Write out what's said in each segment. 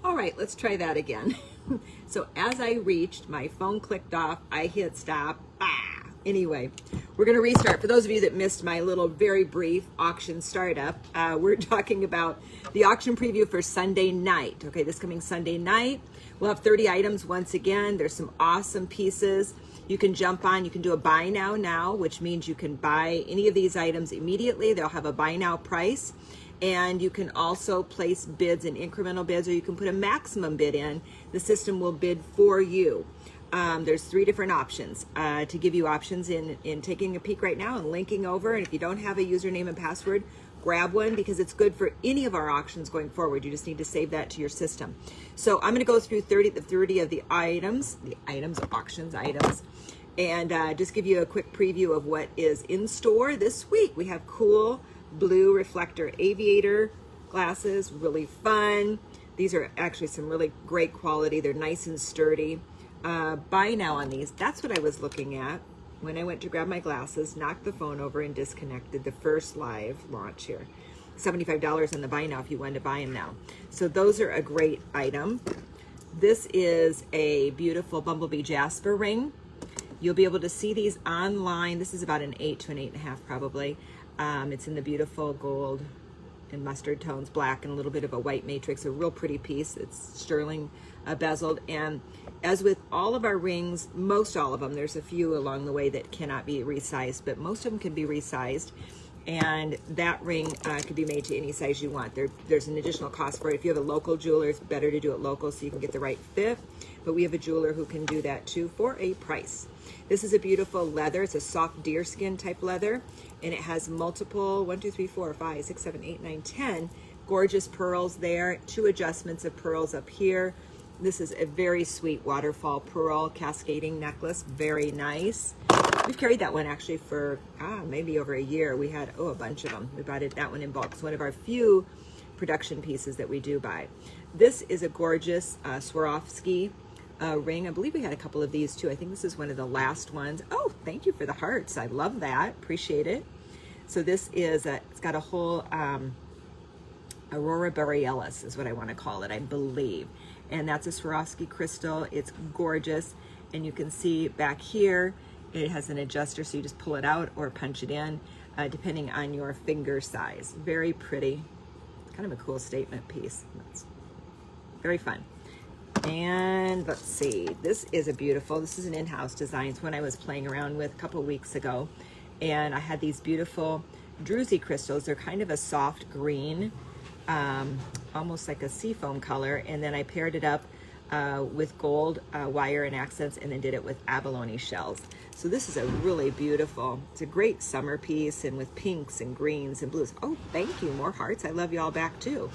All right, let's try that again. So as I reached, my phone clicked off, I hit stop. Anyway, we're going to restart. For those of you that missed my little very brief auction startup, we're talking about the auction preview for Sunday night. Okay, this coming Sunday night, we'll have 30 items once again. There's some awesome pieces. You can jump on, you can do a buy now, which means you can buy any of these items immediately. They'll have a buy now price. And you can also place bids in incremental bids, or you can put a maximum bid in. The system will bid for you. There's 3 different options to give you options in taking a peek right now and linking over. And if you don't have a username and password, grab one, because it's good for any of our auctions going forward. You just need to save that to your system. So I'm going to go through 30 of the items, auctions items, and just give you a quick preview of what is in store this week. We have cool blue reflector aviator glasses, really fun. These are actually some really great quality. They're nice and sturdy. Buy now on these. That's what I was looking at when I went to grab my glasses, knocked the phone over and disconnected the first live launch here. $75 on the buy now if you wanted to buy them now. So those are a great item. This is a beautiful Bumblebee Jasper ring. You'll be able to see these online. This is about an 8 to an 8.5 probably. It's in the beautiful gold and mustard tones, black and a little bit of a white matrix, a real pretty piece. It's sterling bezeled. And as with all of our rings, most all of them, there's a few along the way that cannot be resized, but most of them can be resized. And that ring could be made to any size you want. There's an additional cost for it. If you have a local jeweler, it's better to do it local so you can get the right fit. But we have a jeweler who can do that too for a price. This is a beautiful leather. It's a soft deerskin type leather. And it has multiple, 1, 2, 3, 4, 5, 6, 7, 8, 9, 10 gorgeous pearls there. 2 adjustments of pearls up here. This is a very sweet waterfall pearl cascading necklace. Very nice. We've carried that one actually for maybe over a year. We had a bunch of them. We bought that one in bulk. It's one of our few production pieces that we do buy. This is a gorgeous Swarovski ring. I believe we had a couple of these too. I think this is one of the last ones. Oh, thank you for the hearts. I love that. Appreciate it. So this is it's got a whole Aurora Borealis is what I want to call it, I believe. And that's a Swarovski crystal. It's gorgeous. And you can see back here, it has an adjuster, so you just pull it out or punch it in, depending on your finger size. Very pretty. Kind of a cool statement piece. That's very fun. And let's see, this is an in-house design. It's one I was playing around with a couple weeks ago. And I had these beautiful druzy crystals. They're kind of a soft green, almost like a seafoam color. And then I paired it up with gold wire and accents, and then did it with abalone shells. So this is a really beautiful, it's a great summer piece, and with pinks and greens and blues. Oh, thank you, more hearts. I love you all back too.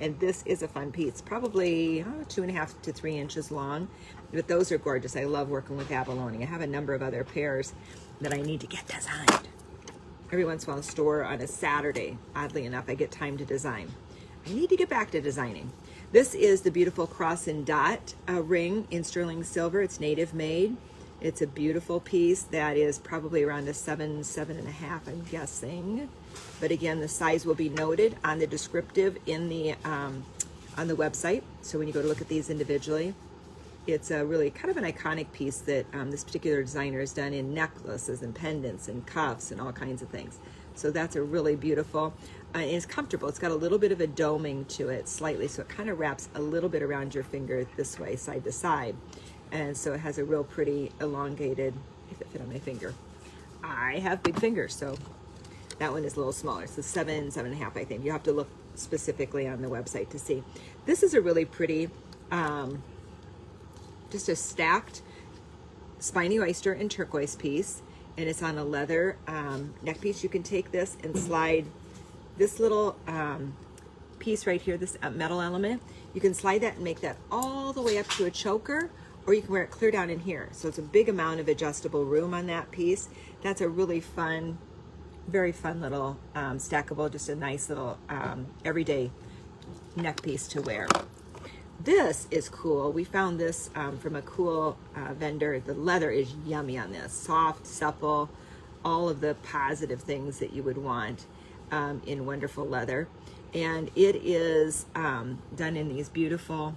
And this is a fun piece, probably 2.5 to 3 inches long, but those are gorgeous. I love working with abalone. I have a number of other pairs that I need to get designed. Every once in a while, store on a Saturday, oddly enough, I get time to design. I need to get back to designing. This is the beautiful cross and dot ring in sterling silver. It's native made. It's a beautiful piece that is probably around a 7.5, I'm guessing. But again, the size will be noted on the descriptive in the on the website. So when you go to look at these individually, it's a really kind of an iconic piece that this particular designer has done in necklaces and pendants and cuffs and all kinds of things. So that's a really beautiful, and it's comfortable. It's got a little bit of a doming to it slightly, so it kind of wraps a little bit around your finger this way, side to side. And so it has a real pretty elongated, if it fit on my finger. I have big fingers, so that one is a little smaller. So 7.5, I think. You have to look specifically on the website to see. This is a really pretty, just a stacked spiny oyster and turquoise piece. And it's on a leather neck piece. You can take this and slide this little piece right here, this metal element. You can slide that and make that all the way up to a choker, or you can wear it clear down in here. So it's a big amount of adjustable room on that piece. That's a really fun, very fun little stackable, just a nice little everyday neck piece to wear. This is cool. We found this from a cool vendor. The leather is yummy on this. Soft, supple, all of the positive things that you would want in wonderful leather. And it is done in these beautiful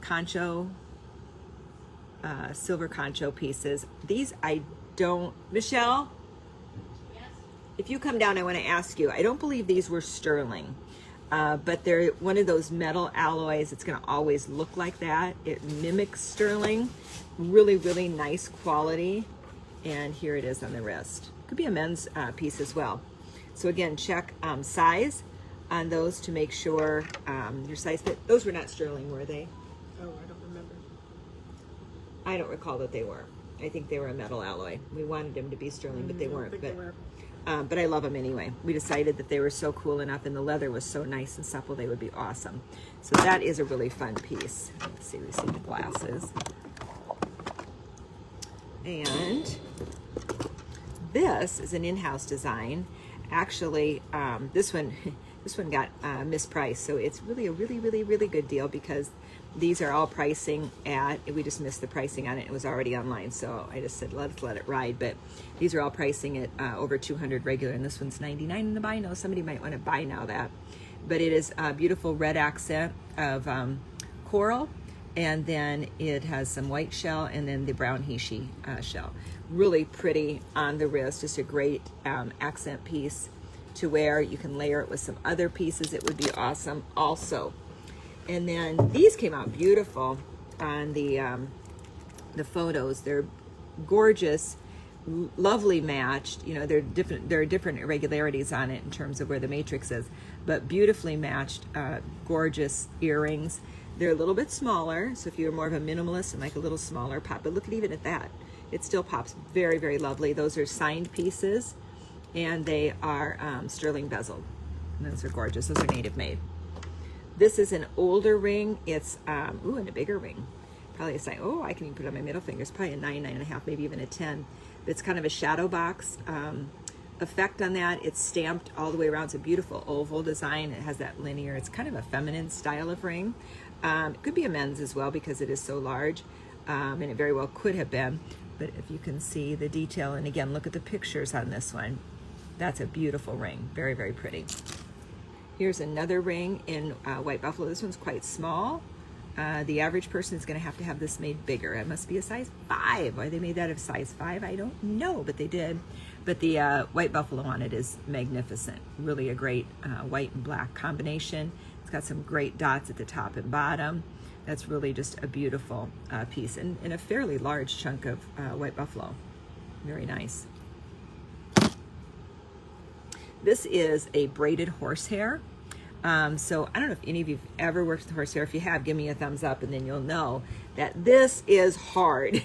concho, silver concho pieces. These I don't, Michelle, if you come down, I want to ask you, I don't believe these were sterling, but they're one of those metal alloys. It's going to always look like that. It mimics sterling. Really, really nice quality. And here it is on the wrist. Could be a men's piece as well. So again, check size on those to make sure your size fit. Those were not sterling, were they? Oh, I don't remember. I don't recall that they were. I think they were a metal alloy. We wanted them to be sterling, but they weren't. But I love them anyway. We decided that they were so cool enough and the leather was so nice and supple, they would be awesome. So that is a really fun piece. Let's see, we see the glasses. And this is an in-house design. Actually, this one got mispriced. So it's really a really good deal because these are all pricing at, we just missed the pricing on it. It was already online. So I just said, let's let it ride. But these are all pricing at over 200 regular. And this one's 99 in the buy now. Somebody might want to buy now that. But it is a beautiful red accent of coral. And then it has some white shell and then the brown Hishi shell. Really pretty on the wrist. Just a great accent piece to wear. You can layer it with some other pieces. It would be awesome also. And then these came out beautiful on the photos. They're gorgeous, lovely matched. You know, there are different irregularities on it in terms of where the matrix is, but beautifully matched, gorgeous earrings. They're a little bit smaller, so if you're more of a minimalist and like a little smaller pop, but look even at that. It still pops very lovely. Those are signed pieces, and they are sterling bezeled. And those are gorgeous. Those are native made. This is an older ring. It's, ooh, and a bigger ring. Probably a size, oh, I can even put it on my middle finger. It's probably a 9, 9.5, maybe even a 10. But it's kind of a shadow box effect on that. It's stamped all the way around. It's a beautiful oval design. It has that linear, it's kind of a feminine style of ring. It could be a men's as well because it is so large, and it very well could have been. But if you can see the detail, and again, look at the pictures on this one. That's a beautiful ring, very pretty. Here's another ring in white buffalo. This one's quite small. The average person is going to have this made bigger. It must be a size 5. Why they made that of size 5, I don't know, but they did. But the white buffalo on it is magnificent. Really a great white and black combination. It's got some great dots at the top and bottom. That's really just a beautiful piece and a fairly large chunk of white buffalo. Very nice. This is a braided horsehair. So I don't know if any of you've ever worked with horsehair. If you have, give me a thumbs up and then you'll know that this is hard.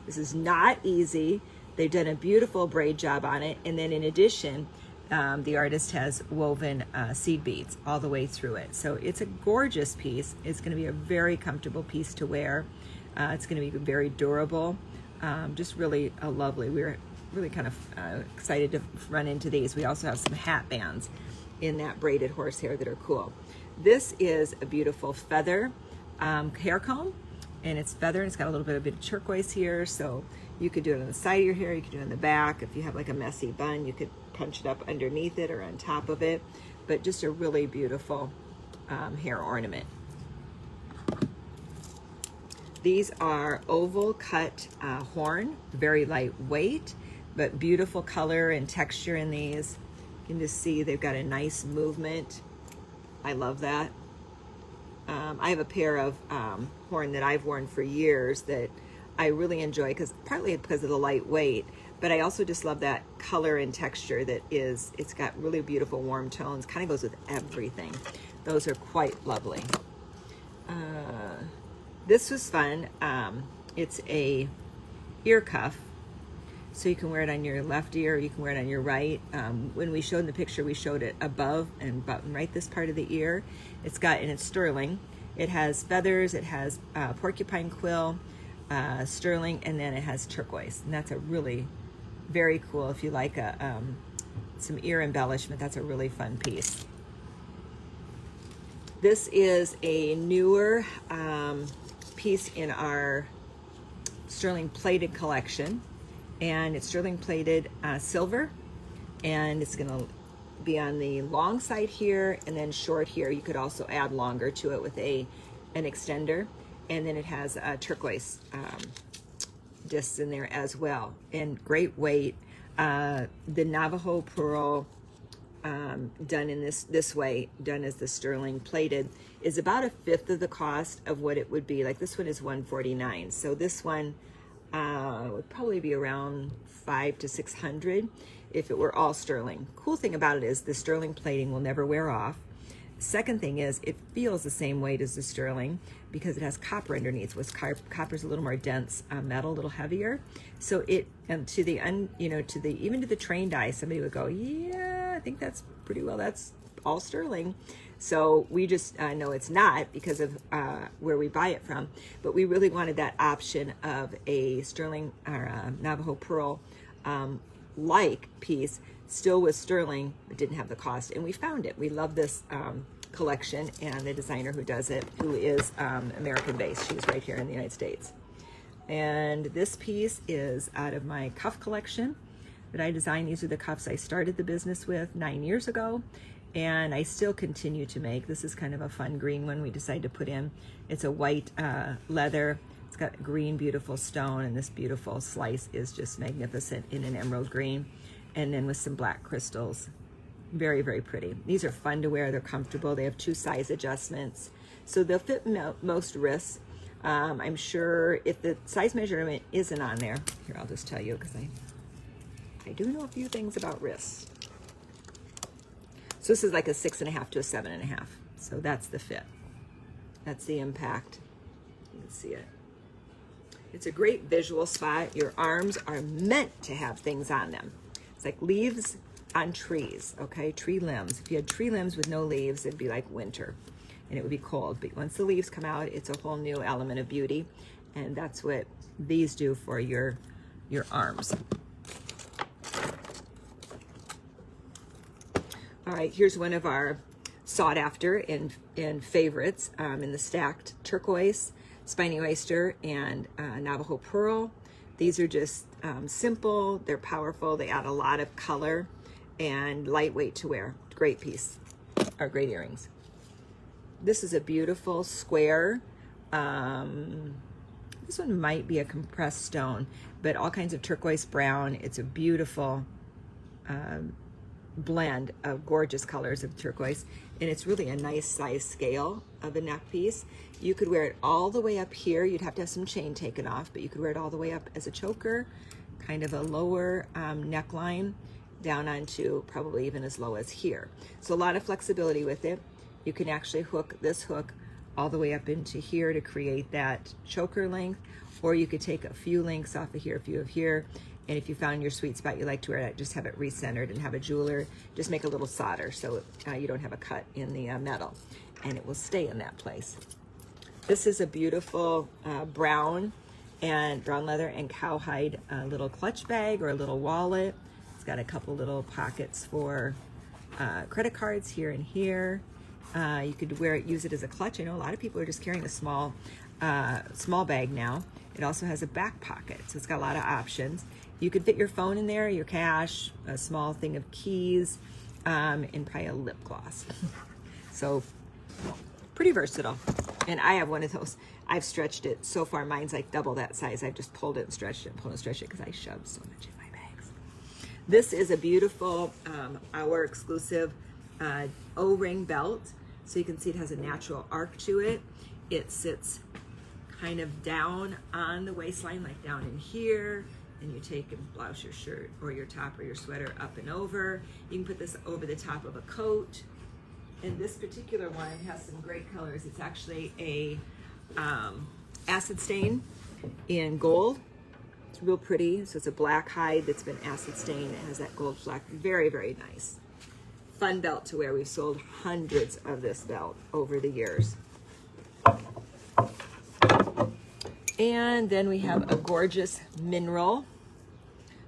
This is not easy. They've done a beautiful braid job on it. And then in addition, the artist has woven seed beads all the way through it. So it's a gorgeous piece. It's going to be a very comfortable piece to wear. It's going to be very durable. Just really lovely. We're really kind of excited to run into these. We also have some hat bands in that braided horsehair that are cool. This is a beautiful feather hair comb, and it's feather, and it's got a bit of turquoise here, so you could do it on the side of your hair, you could do it on the back. If you have like a messy bun, you could punch it up underneath it or on top of it, but just a really beautiful hair ornament. These are oval cut horn, very lightweight, but beautiful color and texture in these. You can just see they've got a nice movement. I love that. I have a pair of horn that I've worn for years that I really enjoy, partly because of the lightweight, but I also just love that color and texture that it's got really beautiful warm tones, kind of goes with everything. Those are quite lovely. This was fun. It's a ear cuff. So you can wear it on your left ear, or you can wear it on your right. When we showed the picture, we showed it above and button right this part of the ear. It's sterling. It has feathers, it has porcupine quill, sterling, and then it has turquoise. And that's a really very cool, if you like some ear embellishment, that's a really fun piece. This is a newer piece in our sterling plated collection. And it's sterling plated silver, and it's gonna be on the long side here and then short here. You could also add longer to it with an extender. And then it has turquoise discs in there as well, and great weight. The Navajo pearl, done in this way, done as the sterling plated, is about 1/5 of the cost of what it would be. Like this one is $149, so this one would probably be around $500 to $600 if it were all sterling. Cool thing about it is the sterling plating will never wear off. Second thing is it feels the same weight as the sterling because it has copper underneath. With copper's a little more dense metal, a little heavier. So it, to the even to the trained eye, somebody would go, yeah, I think that's pretty well, that's all sterling. So we just know it's not because of where we buy it from. But we really wanted that option of a sterling or a Navajo pearl like piece, still with sterling, but didn't have the cost. And we found it. We love this collection, and the designer who does it, who is American based. She's right here in the United States. And this piece is out of my cuff collection that I designed. These are the cuffs I started the business with 9 years ago, and I still continue to make. This is kind of a fun green one we decided to put in. It's a white leather. It's got green, beautiful stone, and this beautiful slice is just magnificent in an emerald green, and then with some black crystals. Very, very pretty. These are fun to wear. They're comfortable. They have 2 size adjustments, so they'll fit most wrists. I'm sure if the size measurement isn't on there, here, I'll just tell you, because I do know a few things about wrists. So this is like a 6.5 to a 7.5. So that's the fit. That's the impact. You can see it. It's a great visual spot. Your arms are meant to have things on them. It's like leaves on trees, okay? Tree limbs. If you had tree limbs with no leaves, it'd be like winter and it would be cold. But once the leaves come out, it's a whole new element of beauty. And that's what these do for your arms. All right, here's one of our sought after and favorites in the stacked turquoise, spiny oyster, and Navajo pearl. These are just simple, they're powerful, they add a lot of color and lightweight to wear. Great piece, or great earrings. This is a beautiful square. This one might be a compressed stone, but all kinds of turquoise brown. It's a beautiful blend of gorgeous colors of turquoise, and it's really a nice size scale of a neck piece. You could wear it all the way up here. You'd have to have some chain taken off, but you could wear it all the way up as a choker, kind of a lower neckline, down onto probably even as low as here. So a lot of flexibility with it. You can actually hook this hook all the way up into here to create that choker length, or you could take a few links off of here, a few of here, and if you found your sweet spot you like to wear it, just have it recentered and have a jeweler just make a little solder so you don't have a cut in the metal, and it will stay in that place. This is a beautiful brown leather and cowhide little clutch bag or a little wallet. It's got a couple little pockets for credit cards here and here. You could use it as a clutch. I know a lot of people are just carrying a small bag now. It also has a back pocket, so it's got a lot of options. You could fit your phone in there, your cash, a small thing of keys, and probably a lip gloss. So pretty versatile. And I have one of those. I've stretched it so far. Mine's like double that size. I've just pulled it and stretched it, pulled and stretched it, because I shove so much in my bags. This is a beautiful, our exclusive O-ring belt. So you can see it has a natural arc to it. It sits kind of down on the waistline, like down in here, and you take and blouse your shirt or your top or your sweater up and over. You can put this over the top of a coat. And this particular one has some great colors. It's actually a acid stain in gold. It's real pretty. So it's a black hide that's been acid stained. It has that gold fleck. Very, very nice. Fun belt to wear. We've sold hundreds of this belt over the years. And then we have a gorgeous mineral,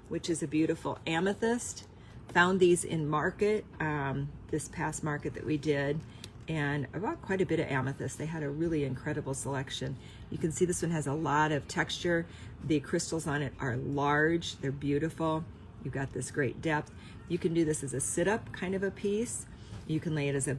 which is a beautiful amethyst. Found these in market, this past market that we did, and I bought quite a bit of amethyst. They had a really incredible selection. You can see this one has a lot of texture. The crystals on it are large. They're beautiful. You've got this great depth. You can do this as a sit-up kind of a piece. You can lay it as a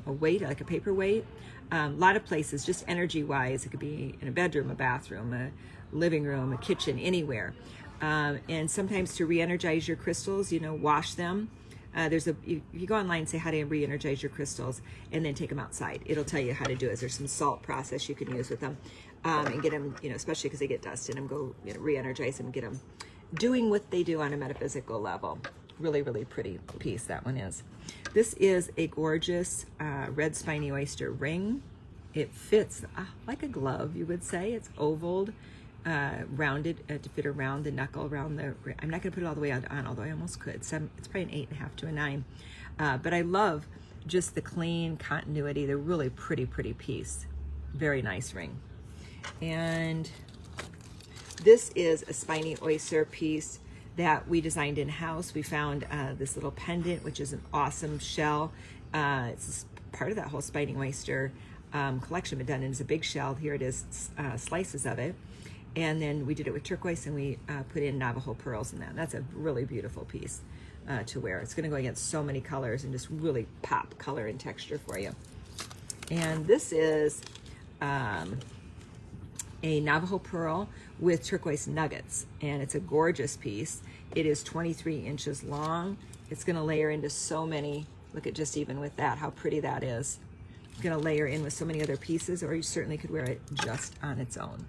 weight, like a paperweight. A lot of places, just energy-wise. It could be in a bedroom, a bathroom, a living room, a kitchen, anywhere. And sometimes to re-energize your crystals, wash them. If you go online and say how to re-energize your crystals and then take them outside, it'll tell you how to do it. There's some salt process you can use with them and get them, especially because they get dust in them, go re-energize them, get them doing what they do on a metaphysical level. Really, really pretty piece that one is. This is a gorgeous red spiny oyster ring. It fits like a glove, you would say. It's ovaled, rounded to fit around the knuckle, around the. I'm not going to put it all the way on, although I almost could. It's probably an 8.5 to a 9. But I love just the clean continuity. They're really pretty piece. Very nice ring. And this is a spiny oyster piece that we designed in-house. We found this little pendant, which is an awesome shell. It's part of that whole spiny oyster collection, but done in a big shell. Here it is, slices of it. And then we did it with turquoise, and we put in Navajo pearls in that. That's a really beautiful piece to wear. It's gonna go against so many colors and just really pop color and texture for you. And this is a Navajo pearl with turquoise nuggets, and it's a gorgeous piece. It is 23 inches long. It's going to layer into so many. Look at just even with that, how pretty that is. It's going to layer in with so many other pieces, or you certainly could wear it just on its own.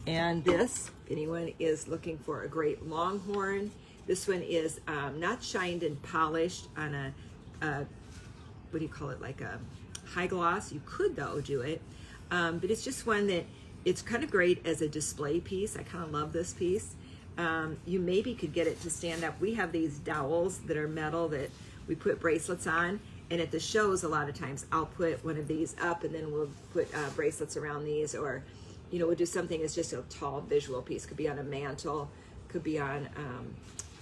And this, if anyone is looking for a great longhorn, this one is not shined and polished on a what do you call it, like a high gloss. You could though do it, but it's just one that it's kind of great as a display piece. I kind of love this piece. You maybe could get it to stand up. We have these dowels that are metal that we put bracelets on, and at the shows a lot of times I'll put one of these up, and then we'll put bracelets around these, or we'll do something as just a tall visual piece. Could be on a mantle, could be on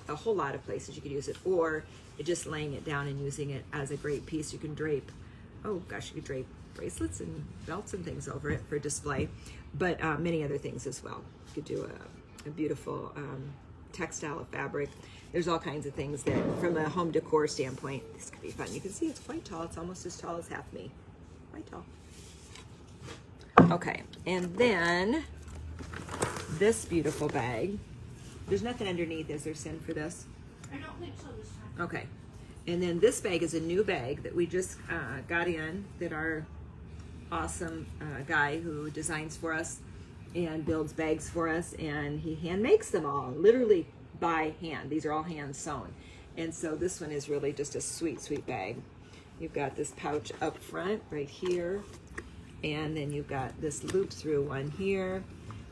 a whole lot of places you could use it, or just laying it down and using it as a great piece. You can drape, you could drape bracelets and belts and things over it for display, but many other things as well. You could do a beautiful textile of fabric. There's all kinds of things that, from a home decor standpoint, this could be fun. You can see it's quite tall. It's almost as tall as half me. Quite tall. Okay, and then this beautiful bag. There's nothing underneath, is there, Sin, for this? I don't think so this time. Okay. And then this bag is a new bag that we just got in, that our awesome guy who designs for us and builds bags for us, and he hand makes them all, literally by hand. These are all hand sewn. And so this one is really just a sweet bag. You've got this pouch up front right here, and then you've got this loop through one here.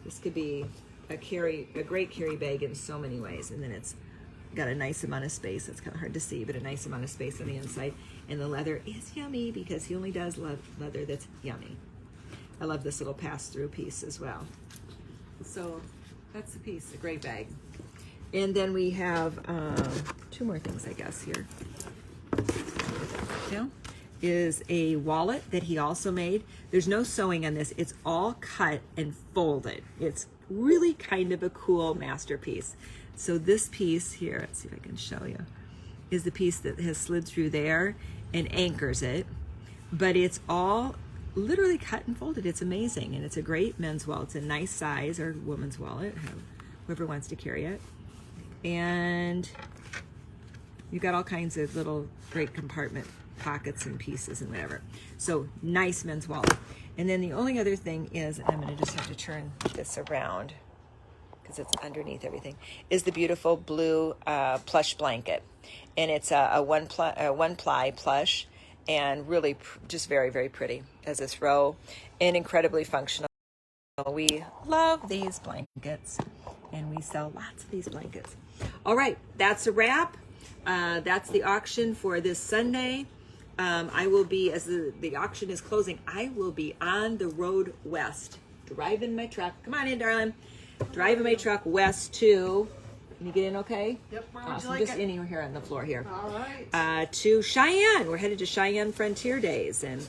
This could be a great carry bag in so many ways. And then it's got a nice amount of space. It's kind of hard to see, but a nice amount of space on the inside. And the leather is yummy because he only does leather that's yummy. I love this little pass-through piece as well. So that's the piece, a great bag. And then we have two more things, I guess, here. Is a wallet that he also made. There's no sewing on this. It's all cut and folded. It's really kind of a cool masterpiece. So this piece here, let's see if I can show you, is the piece that has slid through there and anchors it. But it's all literally cut and folded. It's amazing. And it's a great men's wallet. It's a nice size, or woman's wallet, whoever wants to carry it. And you've got all kinds of little great compartment pockets and pieces and whatever. So nice men's wallet. And then the only other thing is, and I'm going to just have to turn this around because it's underneath everything, is the beautiful blue plush blanket. And it's a one ply plush, and really just very pretty as a throw, and incredibly functional. We love these blankets, and we sell lots of these blankets. All right, that's a wrap. That's the auction for this Sunday. I will be, as the auction is closing, I will be on the road west, driving my truck. Come on in, darling. Driving my truck west to, can you get in okay? Yep, where would Awesome. you like Just it? in here on the floor here. All right. To Cheyenne. We're headed to Cheyenne Frontier Days, and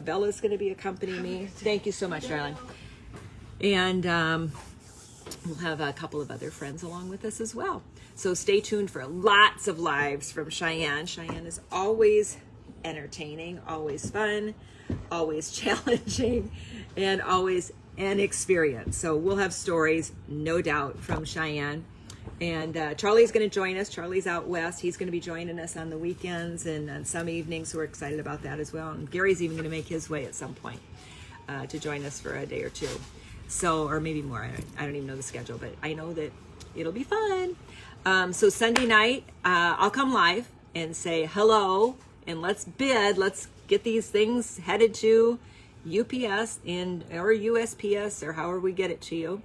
Bella's going to be accompanying me. Thank you so much, darling. And we'll have a couple of other friends along with us as well. So stay tuned for lots of lives from Cheyenne. Cheyenne is always entertaining, always fun, always challenging, and always an experience. So we'll have stories, no doubt, from Cheyenne. And Charlie's going to join us. Charlie's out west. He's going to be joining us on the weekends and on some evenings. So we're excited about that as well. And Gary's even going to make his way at some point to join us for a day or two. So, or maybe more. I don't even know the schedule, but I know that it'll be fun. So Sunday night, I'll come live and say hello and let's bid. Let's get these things headed to UPS or USPS or however we get it to you.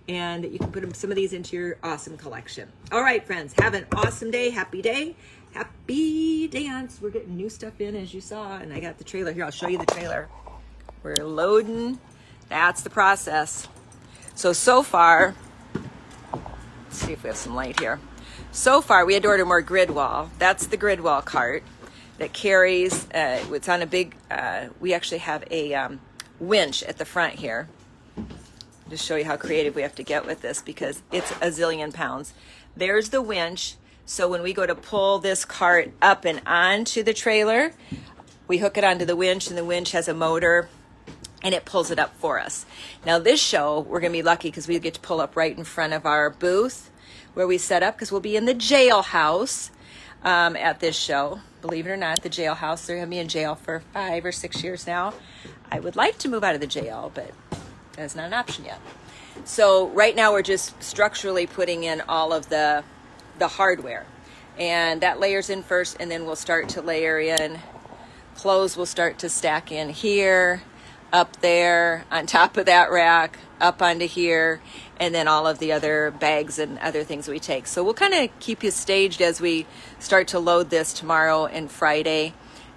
And you can put some of these into your awesome collection. All right, friends, have an awesome day. Happy day. Happy dance. We're getting new stuff in, as you saw. And I got the trailer here. I'll show you the trailer. We're loading. That's the process. So far, let's see if we have some light here. So far, we had to order more grid wall. That's the grid wall cart that carries, it's on a big, we actually have a winch at the front here. Just show you how creative we have to get with this because it's a zillion pounds. There's the winch. So when we go to pull this cart up and onto the trailer, we hook it onto the winch and the winch has a motor and it pulls it up for us. Now this show, we're gonna be lucky because we get to pull up right in front of our booth where we set up because we'll be in the jailhouse at this show. Believe it or not, the jailhouse. They're gonna be in jail for 5 or 6 years now. I would like to move out of the jail, but that's not an option yet. So right now we're just structurally putting in all of the hardware. And that layers in first, and then we'll start to layer in. Clothes will start to stack in here, up there, on top of that rack, up onto here, and then all of the other bags and other things we take. So we'll kind of keep you staged as we start to load this tomorrow and Friday.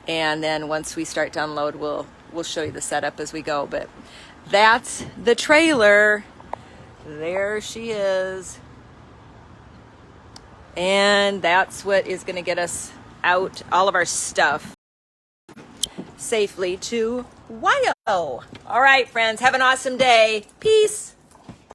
And then once we start to unload, we'll show you the setup as we go. But that's the trailer. There she is. And that's what is going to get us out all of our stuff safely to Wyo. All right, friends, have an awesome day. Peace.